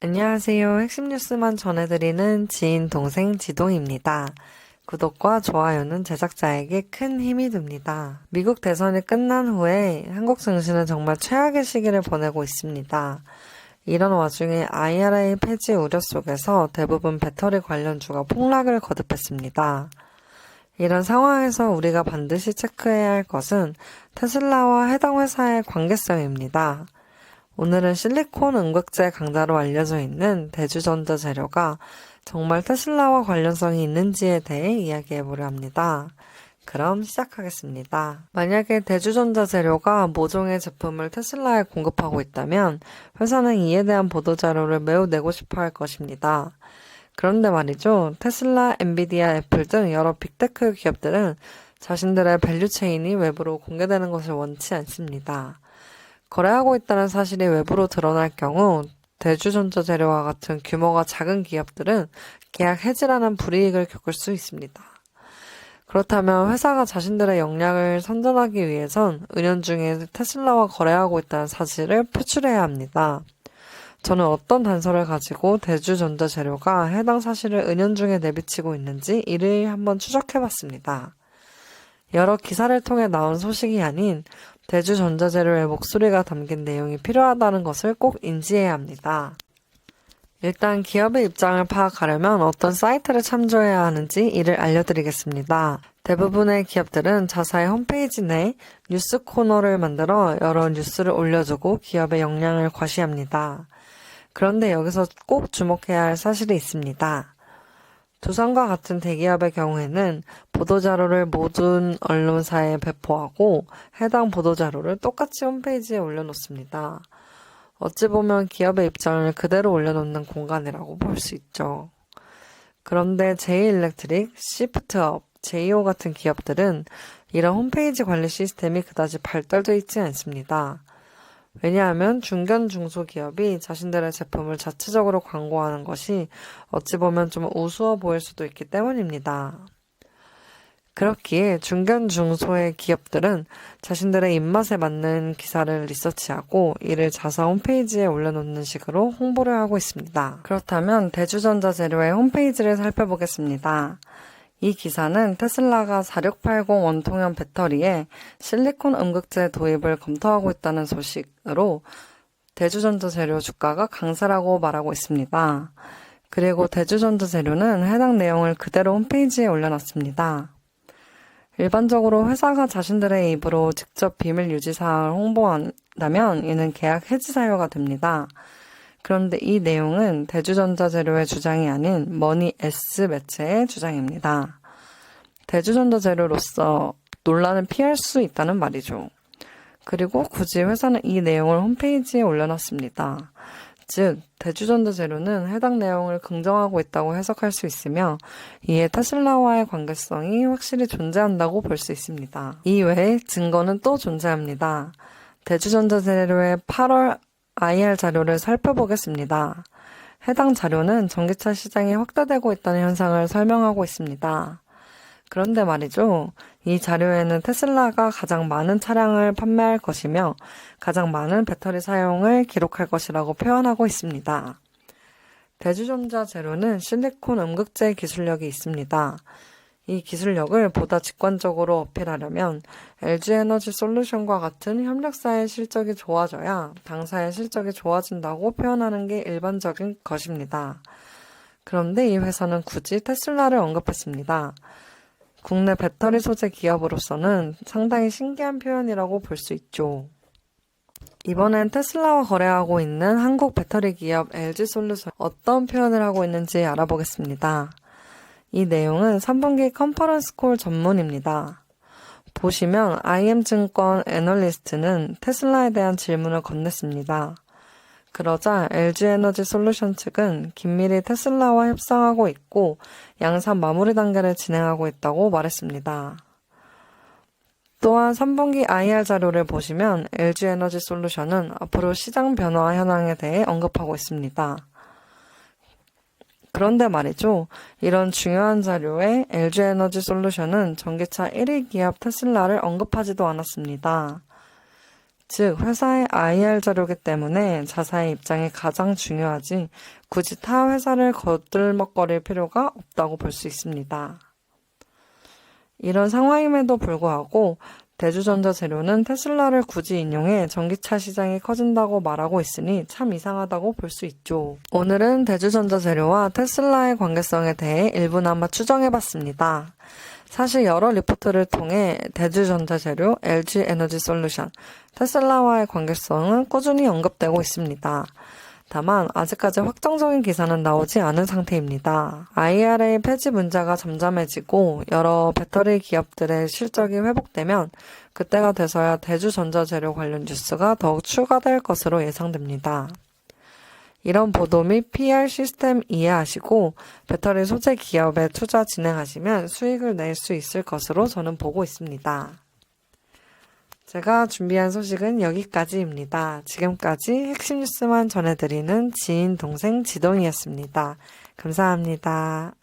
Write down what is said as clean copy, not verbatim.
안녕하세요. 핵심 뉴스만 전해드리는 지인 동생 지동입니다. 구독과 좋아요는 제작자에게 큰 힘이 됩니다. 미국 대선이 끝난 후에 한국 증시는 정말 최악의 시기를 보내고 있습니다. 이런 와중에 IRA 폐지 우려 속에서 대부분 배터리 관련주가 폭락을 거듭했습니다. 이런 상황에서 우리가 반드시 체크해야 할 것은 테슬라와 해당 회사의 관계성입니다. 오늘은 실리콘 음극재 강자로 알려져 있는 대주전자 재료가 정말 테슬라와 관련성이 있는지에 대해 이야기해보려 합니다. 그럼 시작하겠습니다. 만약에 대주전자 재료가 모종의 제품을 테슬라에 공급하고 있다면 회사는 이에 대한 보도자료를 매우 내고 싶어 할 것입니다. 그런데 말이죠. 테슬라, 엔비디아, 애플 등 여러 빅테크 기업들은 자신들의 밸류체인이 외부로 공개되는 것을 원치 않습니다. 거래하고 있다는 사실이 외부로 드러날 경우 대주전자 재료와 같은 규모가 작은 기업들은 계약 해지라는 불이익을 겪을 수 있습니다. 그렇다면 회사가 자신들의 역량을 선전하기 위해선 은연중에 테슬라와 거래하고 있다는 사실을 표출해야 합니다. 저는 어떤 단서를 가지고 대주전자 재료가 해당 사실을 은연중에 내비치고 있는지 이를 한번 추적해봤습니다. 여러 기사를 통해 나온 소식이 아닌 대주전자재료의 목소리가 담긴 내용이 필요하다는 것을 꼭 인지해야 합니다. 일단 기업의 입장을 파악하려면 어떤 사이트를 참조해야 하는지 이를 알려드리겠습니다. 대부분의 기업들은 자사의 홈페이지 내 뉴스 코너를 만들어 여러 뉴스를 올려주고 기업의 역량을 과시합니다. 그런데 여기서 꼭 주목해야 할 사실이 있습니다. 두산과 같은 대기업의 경우에는 보도자료를 모든 언론사에 배포하고 해당 보도자료를 똑같이 홈페이지에 올려놓습니다. 어찌 보면 기업의 입장을 그대로 올려놓는 공간이라고 볼 수 있죠. 그런데 제이일렉트릭, 시프트업, 제이오 같은 기업들은 이런 홈페이지 관리 시스템이 그다지 발달되어 있지 않습니다. 왜냐하면 중견 중소기업이 자신들의 제품을 자체적으로 광고하는 것이 어찌 보면 좀 우스워 보일 수도 있기 때문입니다. 그렇기에 중견 중소의 기업들은 자신들의 입맛에 맞는 기사를 리서치하고 이를 자사 홈페이지에 올려놓는 식으로 홍보를 하고 있습니다. 그렇다면 대주전자 재료의 홈페이지를 살펴보겠습니다. 이 기사는 테슬라가 4680 원통형 배터리에 실리콘 음극재 도입을 검토하고 있다는 소식으로 대주전자 재료 주가가 강세라고 말하고 있습니다. 그리고 대주전자 재료는 해당 내용을 그대로 홈페이지에 올려놨습니다. 일반적으로 회사가 자신들의 입으로 직접 비밀 유지 사항을 홍보한다면 이는 계약 해지 사유가 됩니다. 그런데 이 내용은 대주전자 재료의 주장이 아닌 머니 S 매체의 주장입니다. 대주전자 재료로서 논란을 피할 수 있다는 말이죠. 그리고 굳이 회사는 이 내용을 홈페이지에 올려놨습니다. 즉, 대주전자 재료는 해당 내용을 긍정하고 있다고 해석할 수 있으며 이에 테슬라와의 관계성이 확실히 존재한다고 볼 수 있습니다. 이외에 증거는 또 존재합니다. 대주전자 재료의 8월 IR 자료를 살펴보겠습니다. 해당 자료는 전기차 시장이 확대되고 있다는 현상을 설명하고 있습니다. 그런데 말이죠. 이 자료에는 테슬라가 가장 많은 차량을 판매할 것이며 가장 많은 배터리 사용을 기록할 것이라고 표현하고 있습니다. 대주전자 재료는 실리콘 음극재 기술력이 있습니다. 이 기술력을 보다 직관적으로 어필하려면 LG에너지 솔루션과 같은 협력사의 실적이 좋아져야 당사의 실적이 좋아진다고 표현하는 게 일반적인 것입니다. 그런데 이 회사는 굳이 테슬라를 언급했습니다. 국내 배터리 소재 기업으로서는 상당히 신기한 표현이라고 볼 수 있죠. 이번엔 테슬라와 거래하고 있는 한국 배터리 기업 LG솔루션 어떤 표현을 하고 있는지 알아보겠습니다. 이 내용은 3분기 컨퍼런스 콜 전문입니다. 보시면 IM증권 애널리스트는 테슬라에 대한 질문을 건넸습니다. 그러자 LG에너지 솔루션 측은 긴밀히 테슬라와 협상하고 있고 양산 마무리 단계를 진행하고 있다고 말했습니다. 또한 3분기 IR 자료를 보시면 LG에너지 솔루션은 앞으로 시장 변화 현황에 대해 언급하고 있습니다. 그런데 말이죠. 이런 중요한 자료에 LG에너지 솔루션은 전기차 1위 기업 테슬라를 언급하지도 않았습니다. 즉, 회사의 IR 자료이기 때문에 자사의 입장이 가장 중요하지 굳이 타 회사를 거들먹거릴 필요가 없다고 볼 수 있습니다. 이런 상황임에도 불구하고 대주전자재료는 테슬라를 굳이 인용해 전기차 시장이 커진다고 말하고 있으니 참 이상하다고 볼 수 있죠. 오늘은 대주전자재료와 테슬라의 관계성에 대해 일부나마 추정해봤습니다. 사실 여러 리포트를 통해 대주전자재료, LG에너지솔루션, 테슬라와의 관계성은 꾸준히 언급되고 있습니다. 다만 아직까지 확정적인 기사는 나오지 않은 상태입니다. IRA 폐지 문제가 잠잠해지고 여러 배터리 기업들의 실적이 회복되면 그때가 돼서야 대주전자재료 관련 뉴스가 더욱 추가될 것으로 예상됩니다. 이런 보도 및 PR 시스템 이해하시고 배터리 소재 기업에 투자 진행하시면 수익을 낼 수 있을 것으로 저는 보고 있습니다. 제가 준비한 소식은 여기까지입니다. 지금까지 핵심 뉴스만 전해드리는 지인 동생 지동이었습니다. 감사합니다.